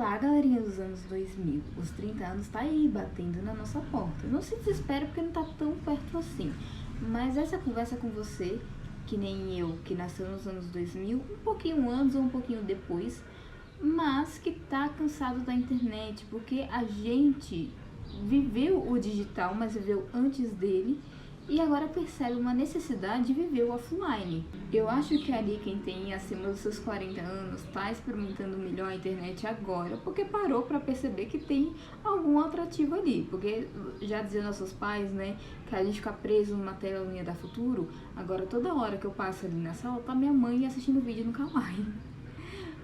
Lá, galerinha dos anos 2000, os 30 anos tá aí batendo na nossa porta. Não se desespere porque não tá tão perto assim. Mas essa conversa com você, que nem eu, que nasceu nos anos 2000, um pouquinho antes ou um pouquinho depois, mas que tá cansado da internet, porque a gente viveu o digital, mas viveu antes dele, e agora percebe uma necessidade de viver o offline. Eu acho que ali quem tem acima dos seus 40 anos está experimentando melhor a internet agora, porque parou para perceber que tem algum atrativo ali. Porque já diziam nossos pais, né, que a gente fica preso numa telinha da futuro. Agora toda hora que eu passo ali na sala tá minha mãe assistindo vídeo no Kawaii.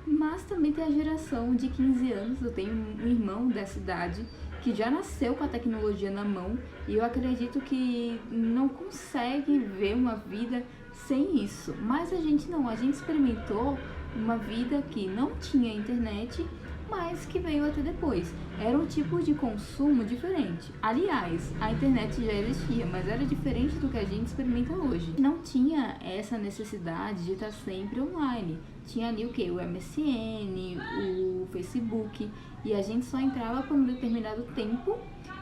Mas também tem a geração de 15 anos, eu tenho um irmão dessa idade que já nasceu com a tecnologia na mão e eu acredito que não consegue ver uma vida sem isso. Mas a gente não, a gente experimentou uma vida que não tinha internet, mas que veio até depois. Era um tipo de consumo diferente. Aliás, a internet já existia, mas era diferente do que a gente experimenta hoje. Não tinha essa necessidade de estar sempre online. Tinha ali o que? O MSN, o Facebook, e a gente só entrava por um determinado tempo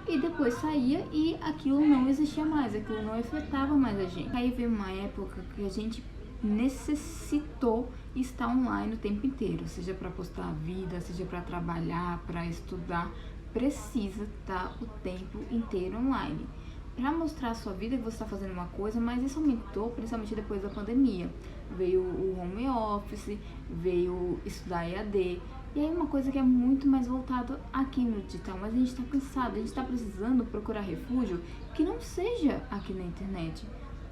e depois saía e aquilo não existia mais, aquilo não afetava mais a gente. Aí veio uma época que a gente necessitou estar online o tempo inteiro, seja para postar a vida, seja para trabalhar, para estudar, precisa estar o tempo inteiro online. Para mostrar a sua vida que você está fazendo uma coisa, mas isso aumentou principalmente depois da pandemia. Veio o home office, veio estudar EAD, e aí uma coisa que é muito mais voltada aqui no digital, mas a gente está cansado, a gente está precisando procurar refúgio que não seja aqui na internet.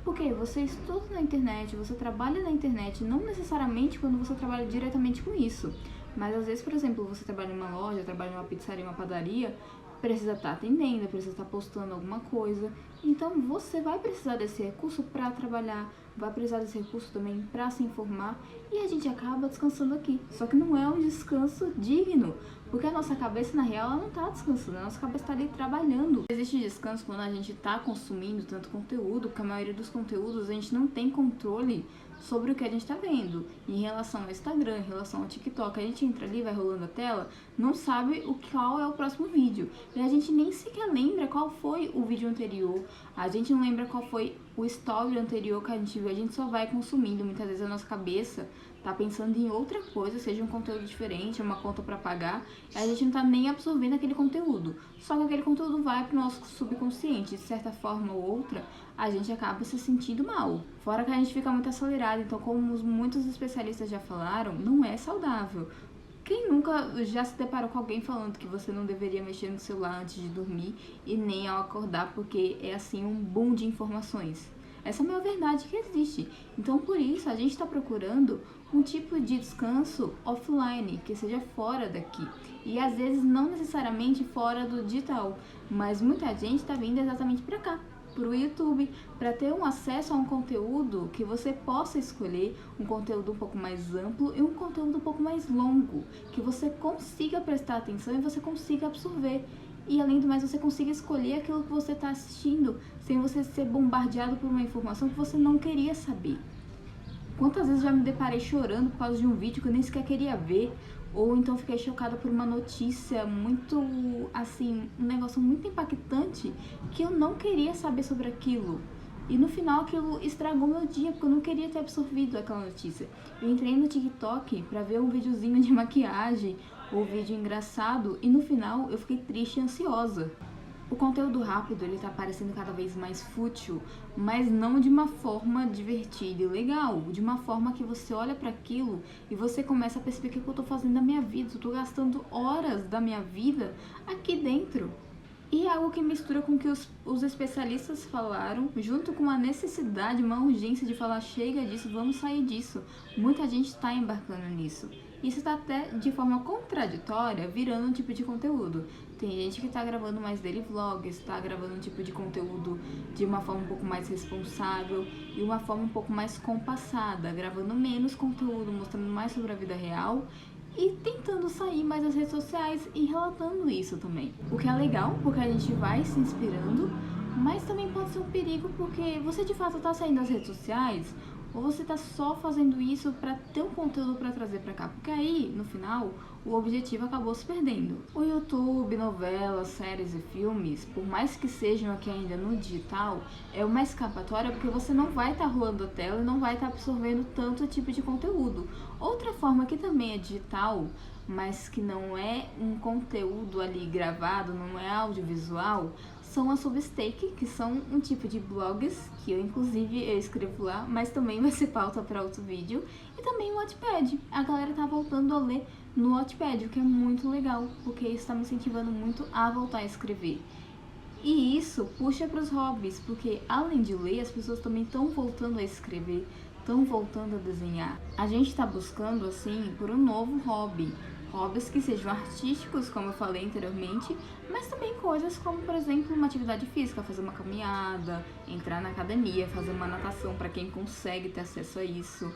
Porque você estuda na internet, você trabalha na internet, não necessariamente quando você trabalha diretamente com isso. Mas às vezes, por exemplo, você trabalha em uma loja, trabalha em uma pizzaria, uma padaria, precisa estar atendendo, precisa estar postando alguma coisa. Então você vai precisar desse recurso para trabalhar, vai precisar desse recurso também para se informar, e a gente acaba descansando aqui. Só que não é um descanso digno, porque a nossa cabeça, na real, ela não está descansando, a nossa cabeça está ali trabalhando. Existe descanso quando a gente está consumindo tanto conteúdo, porque a maioria dos conteúdos a gente não tem controle sobre o que a gente está vendo. Em relação ao Instagram, em relação ao TikTok, a gente entra ali, vai rolando a tela, não sabe qual é o próximo vídeo. E a gente nem sequer lembra qual foi o vídeo anterior, a gente não lembra qual foi o story anterior que a gente viu, a gente só vai consumindo. Muitas vezes a nossa cabeça tá pensando em outra coisa, seja um conteúdo diferente, uma conta para pagar, e a gente não tá nem absorvendo aquele conteúdo. Só que aquele conteúdo vai pro nosso subconsciente, de certa forma ou outra, a gente acaba se sentindo mal. Fora que a gente fica muito acelerado, então como muitos especialistas já falaram, não é saudável. Quem nunca já se deparou com alguém falando que você não deveria mexer no celular antes de dormir e nem ao acordar, porque é assim um boom de informações? Essa é a maior verdade que existe. Então, por isso, a gente está procurando um tipo de descanso offline, que seja fora daqui. E às vezes não necessariamente fora do digital, mas muita gente está vindo exatamente para cá, para o YouTube, para ter um acesso a um conteúdo que você possa escolher, um conteúdo um pouco mais amplo e um conteúdo um pouco mais longo, que você consiga prestar atenção e você consiga absorver. E além do mais, você consiga escolher aquilo que você está assistindo, sem você ser bombardeado por uma informação que você não queria saber. Quantas vezes já me deparei chorando por causa de um vídeo que eu nem sequer queria ver, ou então fiquei chocada por uma notícia muito, assim, um negócio muito impactante que eu não queria saber sobre aquilo. E no final aquilo estragou meu dia, porque eu não queria ter absorvido aquela notícia. Eu entrei no TikTok pra ver um videozinho de maquiagem ou vídeo engraçado e no final eu fiquei triste e ansiosa. O conteúdo rápido, ele tá parecendo cada vez mais fútil, mas não de uma forma divertida e legal, de uma forma que você olha para aquilo e você começa a perceber o que eu tô fazendo na minha vida, eu tô gastando horas da minha vida aqui dentro. E é algo que mistura com o que os especialistas falaram, junto com uma necessidade, uma urgência de falar, chega disso, vamos sair disso. Muita gente está embarcando nisso. Isso está até de forma contraditória virando um tipo de conteúdo. Tem gente que está gravando mais daily vlogs, está gravando um tipo de conteúdo de uma forma um pouco mais responsável e uma forma um pouco mais compassada, gravando menos conteúdo, mostrando mais sobre a vida real e tentando sair mais das redes sociais e relatando isso também. O que é legal, porque a gente vai se inspirando, mas também pode ser um perigo, porque você de fato está saindo das redes sociais ou você tá só fazendo isso para ter um conteúdo para trazer para cá, porque aí, no final, o objetivo acabou se perdendo. O YouTube, novelas, séries e filmes, por mais que sejam aqui ainda no digital, é uma escapatória porque você não vai estar rolando a tela e não vai estar absorvendo tanto tipo de conteúdo. Outra forma que também é digital, mas que não é um conteúdo ali gravado, não é audiovisual, são as Substack, que são um tipo de blogs, que eu escrevo lá, mas também vai ser pauta para outro vídeo, e também o Wattpad. A galera tá voltando a ler no Wattpad, o que é muito legal, porque isso tá me incentivando muito a voltar a escrever. E isso puxa para os hobbies, porque além de ler, as pessoas também estão voltando a escrever, estão voltando a desenhar. A gente está buscando, assim, por um novo hobby. Hobbies que sejam artísticos, como eu falei anteriormente, mas também coisas como, por exemplo, uma atividade física, fazer uma caminhada, entrar na academia, fazer uma natação para quem consegue ter acesso a isso.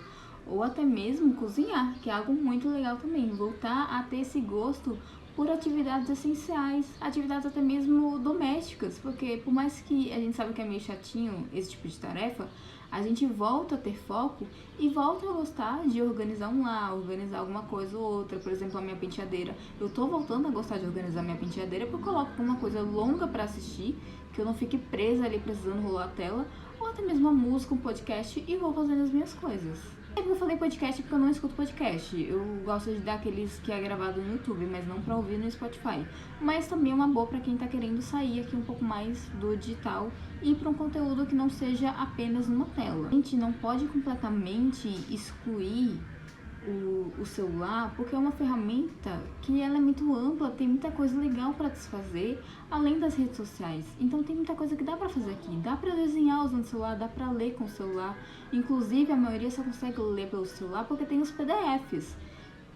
Ou até mesmo cozinhar, que é algo muito legal também. Voltar a ter esse gosto por atividades essenciais, atividades até mesmo domésticas, porque por mais que a gente sabe que é meio chatinho esse tipo de tarefa, a gente volta a ter foco e volta a gostar de organizar um lar, organizar alguma coisa ou outra. Por exemplo, a minha penteadeira. Eu tô voltando a gostar de organizar minha penteadeira porque eu coloco uma coisa longa pra assistir, que eu não fique presa ali precisando rolar a tela, ou até mesmo uma música, um podcast e vou fazendo as minhas coisas. Eu falei podcast porque eu não escuto podcast. Eu gosto de dar aqueles que é gravado no YouTube, mas não pra ouvir no Spotify. Mas também é uma boa pra quem tá querendo sair aqui um pouco mais do digital e para um conteúdo que não seja apenas numa tela. A gente não pode completamente excluir o celular, porque é uma ferramenta que ela é muito ampla, tem muita coisa legal para se fazer, além das redes sociais. Então tem muita coisa que dá para fazer aqui. Dá para desenhar usando o celular, dá para ler com o celular. Inclusive, a maioria só consegue ler pelo celular porque tem os PDFs.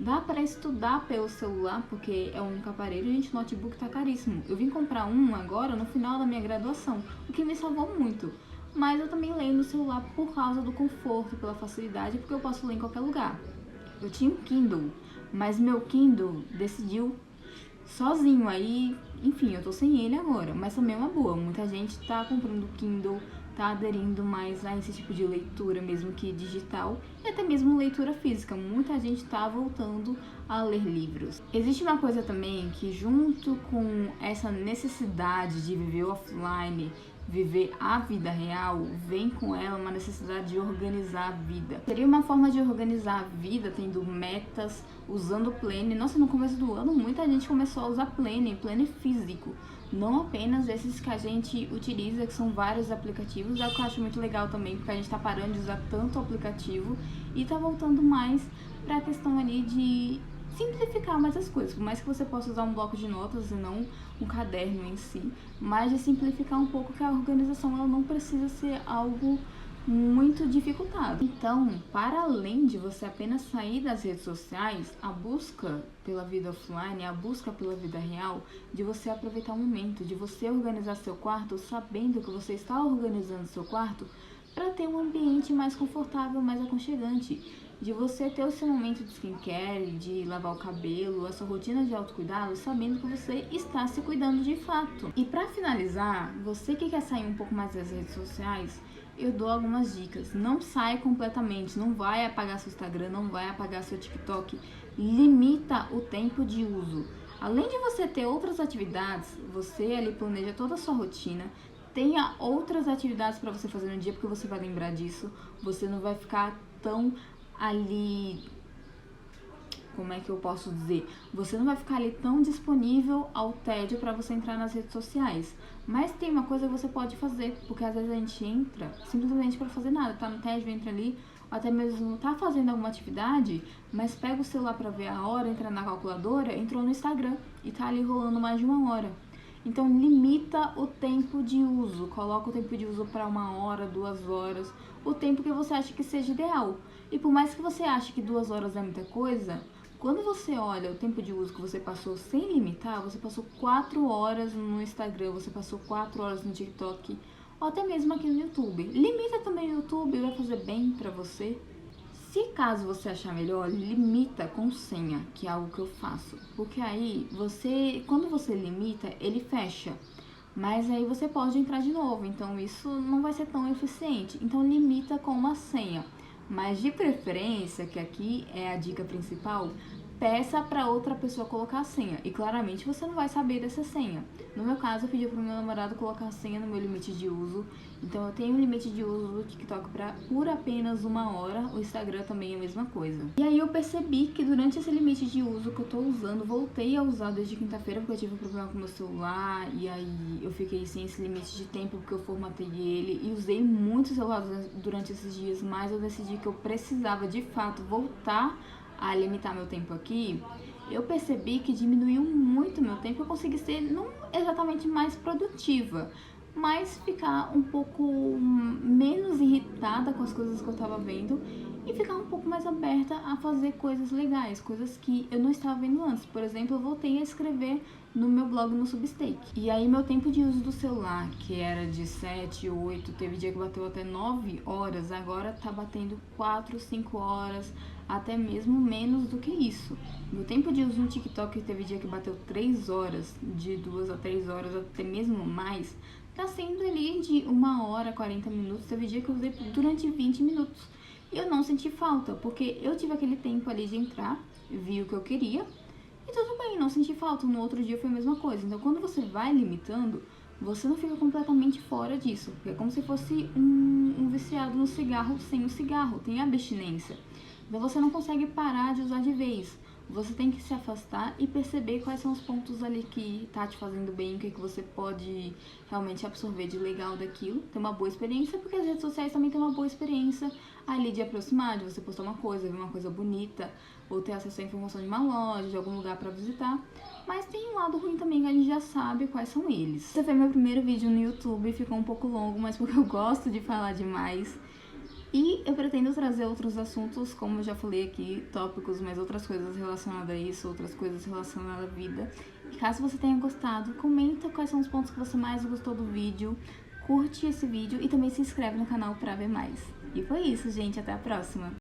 Dá para estudar pelo celular, porque é o único aparelho, e gente, notebook tá caríssimo. Eu vim comprar um agora no final da minha graduação, o que me salvou muito. Mas eu também leio no celular por causa do conforto, pela facilidade, porque eu posso ler em qualquer lugar. Eu tinha um Kindle, mas meu Kindle decidiu sozinho, aí, enfim, eu tô sem ele agora, mas também é uma boa. Muita gente tá comprando Kindle, tá aderindo mais a esse tipo de leitura mesmo que digital e até mesmo leitura física. Muita gente tá voltando a ler livros. Existe uma coisa também que, junto com essa necessidade de viver offline, viver a vida real, vem com ela uma necessidade de organizar a vida. Seria uma forma de organizar a vida tendo metas, usando o Planner. Nossa, no começo do ano muita gente começou a usar Planner físico, não apenas esses que a gente utiliza, que são vários aplicativos. É o que eu acho muito legal também, porque a gente tá parando de usar tanto aplicativo e tá voltando mais pra questão ali de simplificar mais as coisas, por mais que você possa usar um bloco de notas e não um caderno em si, mas de simplificar um pouco, que a organização ela não precisa ser algo muito dificultado. Então, para além de você apenas sair das redes sociais, a busca pela vida offline, a busca pela vida real, de você aproveitar o momento, de você organizar seu quarto, sabendo que você está organizando seu quarto para ter um ambiente mais confortável, mais aconchegante, de você ter o seu momento de skincare, de lavar o cabelo, a sua rotina de autocuidado, sabendo que você está se cuidando de fato. E para finalizar, você que quer sair um pouco mais das redes sociais, eu dou algumas dicas. Não sai completamente, não vai apagar seu Instagram, não vai apagar seu TikTok. Limita o tempo de uso. Além de você ter outras atividades, você ali planeja toda a sua rotina, tenha outras atividades para você fazer no dia, porque você vai lembrar disso. Você não vai ficar tão ali, como é que eu posso dizer? Você não vai ficar ali tão disponível ao tédio para você entrar nas redes sociais. Mas tem uma coisa que você pode fazer, porque às vezes a gente entra simplesmente para fazer nada, tá no tédio, entra ali, ou até mesmo tá fazendo alguma atividade, mas pega o celular para ver a hora, entra na calculadora, entrou no Instagram e tá ali rolando mais de 1 hora. Então limita o tempo de uso, coloca o tempo de uso para 1 hora, 2 horas, o tempo que você acha que seja ideal. E por mais que você ache que 2 horas é muita coisa, quando você olha o tempo de uso que você passou sem limitar, você passou 4 horas no Instagram, você passou 4 horas no TikTok, ou até mesmo aqui no YouTube. Limita também o YouTube, vai fazer bem pra você. Se caso você achar melhor, limita com senha, que é algo que eu faço. Porque aí, quando você limita, ele fecha. Mas aí você pode entrar de novo, então isso não vai ser tão eficiente. Então limita com uma senha. Mas de preferência, que aqui é a dica principal, peça para outra pessoa colocar a senha. E claramente você não vai saber dessa senha. No meu caso, eu pedi pro meu namorado colocar a senha no meu limite de uso. Então eu tenho um limite de uso do TikTok por apenas 1 hora. O Instagram também é a mesma coisa. E aí eu percebi que durante esse limite de uso que eu tô usando, voltei a usar desde quinta-feira porque eu tive um problema com o meu celular. E aí eu fiquei sem esse limite de tempo porque eu formatei ele. E usei muito o celular durante esses dias, mas eu decidi que eu precisava de fato voltar a limitar meu tempo aqui. Eu percebi que diminuiu muito meu tempo, eu consegui ser não exatamente mais produtiva, mas ficar um pouco menos irritada com as coisas que eu tava vendo e ficar um pouco mais aberta a fazer coisas legais, coisas que eu não estava vendo antes. Por exemplo, eu voltei a escrever no meu blog no Substack. E aí meu tempo de uso do celular, que era de 7, 8, teve dia que bateu até 9 horas, agora tá batendo 4, 5 horas, até mesmo menos do que isso. Meu tempo de uso no TikTok teve dia que bateu 3 horas, de 2 a 3 horas, até mesmo mais, tá sendo ali de 1 hora, 40 minutos, teve dia que eu usei durante 20 minutos. E eu não senti falta, porque eu tive aquele tempo ali de entrar, vi o que eu queria, e tudo bem, não senti falta. No outro dia foi a mesma coisa. Então, quando você vai limitando, você não fica completamente fora disso. Porque é como se fosse um viciado no cigarro sem o cigarro, tem abstinência. Então, você não consegue parar de usar de vez. Você tem que se afastar e perceber quais são os pontos ali que tá te fazendo bem, o que você pode realmente absorver de legal daquilo, ter uma boa experiência, porque as redes sociais também tem uma boa experiência ali de aproximar, de você postar uma coisa, ver uma coisa bonita, ou ter acesso à informação de uma loja, de algum lugar pra visitar. Mas tem um lado ruim também, que a gente já sabe quais são eles. Esse foi meu primeiro vídeo no YouTube, ficou um pouco longo, mas porque eu gosto de falar demais. E eu pretendo trazer outros assuntos, como eu já falei aqui, tópicos, mas outras coisas relacionadas a isso, outras coisas relacionadas à vida. E caso você tenha gostado, comenta quais são os pontos que você mais gostou do vídeo, curte esse vídeo e também se inscreve no canal pra ver mais. E foi isso, gente. Até a próxima!